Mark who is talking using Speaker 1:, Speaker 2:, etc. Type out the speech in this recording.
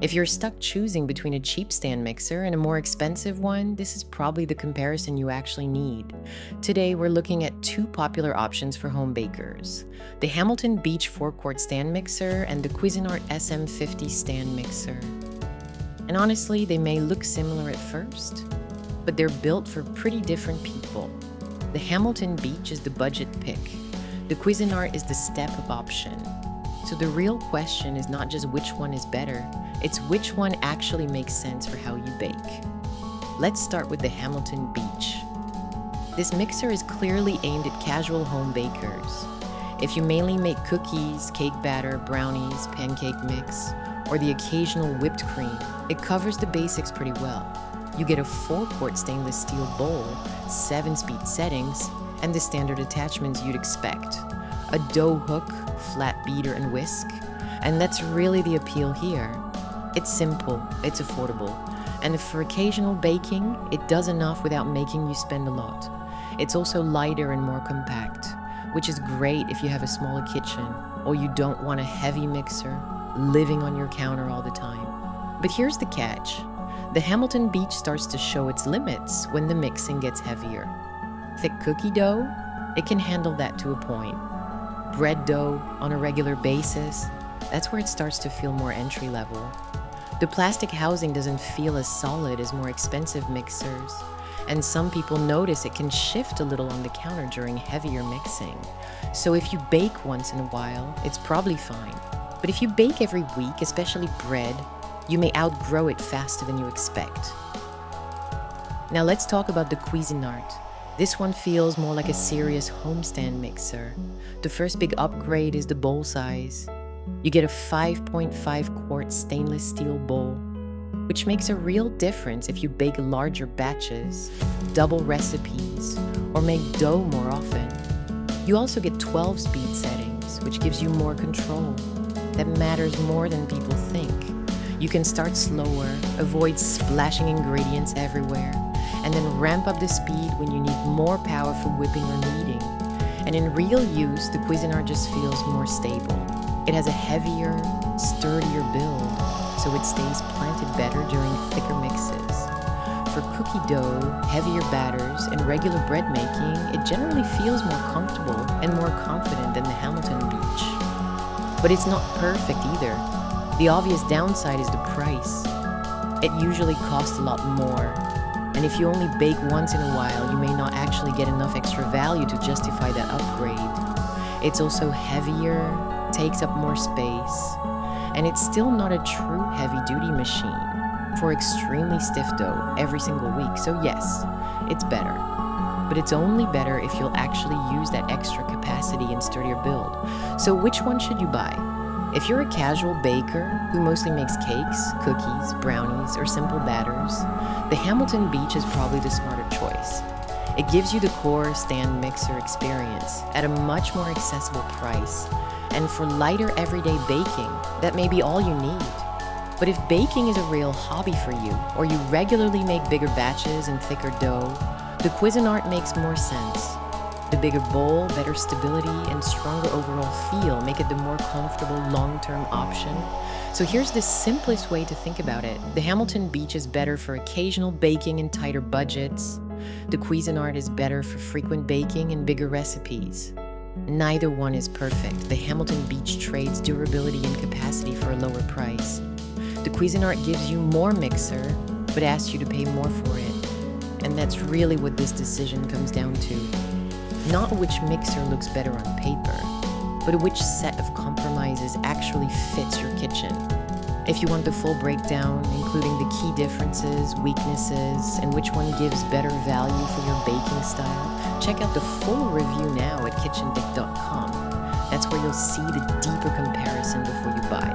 Speaker 1: If you're stuck choosing between a cheap stand mixer and a more expensive one, this is probably the comparison you actually need. Today, we're looking at two popular options for home bakers: the Hamilton Beach 4-quart stand mixer and the Cuisinart SM-50 stand mixer. And honestly, they may look similar at first, but they're built for pretty different people. The Hamilton Beach is the budget pick. The Cuisinart is the step-up option. So the real question is not just which one is better, it's which one actually makes sense for how you bake. Let's start with the Hamilton Beach. This mixer is clearly aimed at casual home bakers. If you mainly make cookies, cake batter, brownies, pancake mix, or the occasional whipped cream, it covers the basics pretty well. You get a 4-quart stainless steel bowl, 7-speed settings, and the standard attachments you'd expect: a dough hook, flat beater, and whisk. And that's really the appeal here. It's simple, it's affordable, and for occasional baking, it does enough without making you spend a lot. It's also lighter and more compact, which is great if you have a smaller kitchen or you don't want a heavy mixer living on your counter all the time. But here's the catch. The Hamilton Beach starts to show its limits when the mixing gets heavier. Thick cookie dough, it can handle that to a point. Bread dough on a regular basis, that's where it starts to feel more entry level. The plastic housing doesn't feel as solid as more expensive mixers, and some people notice it can shift a little on the counter during heavier mixing. So if you bake once in a while, it's probably fine. But if you bake every week, especially bread, you may outgrow it faster than you expect. Now let's talk about the Cuisinart. This one feels more like a serious homestand mixer. The first big upgrade is the bowl size. You get a 5.5-quart stainless steel bowl, which makes a real difference if you bake larger batches, double recipes, or make dough more often. You also get 12-speed settings, which gives you more control. That matters more than people think. You can start slower, avoid splashing ingredients everywhere, and then ramp up the speed when you need more power for whipping or kneading. And in real use, the Cuisinart just feels more stable. It has a heavier, sturdier build, so it stays planted better during thicker mixes. For cookie dough, heavier batters, and regular bread making, it generally feels more comfortable and more confident than the Hamilton Beach. But it's not perfect either. The obvious downside is the price. It usually costs a lot more. And if you only bake once in a while, you may not actually get enough extra value to justify that upgrade. It's also heavier, takes up more space, and it's still not a true heavy-duty machine for extremely stiff dough every single week. So yes, it's better. But it's only better if you'll actually use that extra capacity and sturdier build. So which one should you buy? If you're a casual baker who mostly makes cakes, cookies, brownies, or simple batters, the Hamilton Beach is probably the smarter choice. It gives you the core stand mixer experience at a much more accessible price. And for lighter everyday baking, that may be all you need. But if baking is a real hobby for you, or you regularly make bigger batches and thicker dough, the Cuisinart makes more sense. The bigger bowl, better stability, and stronger overall feel make it the more comfortable long-term option. So here's the simplest way to think about it. The Hamilton Beach is better for occasional baking and tighter budgets. The Cuisinart is better for frequent baking and bigger recipes. Neither one is perfect. The Hamilton Beach trades durability and capacity for a lower price. The Cuisinart gives you more mixer, but asks you to pay more for it. And that's really what this decision comes down to. Not which mixer looks better on paper, but which set of compromises actually fits your kitchen. If you want the full breakdown, including the key differences, weaknesses, and which one gives better value for your baking style, check out the full review now at kitchendick.com. That's where you'll see the deeper comparison before you buy.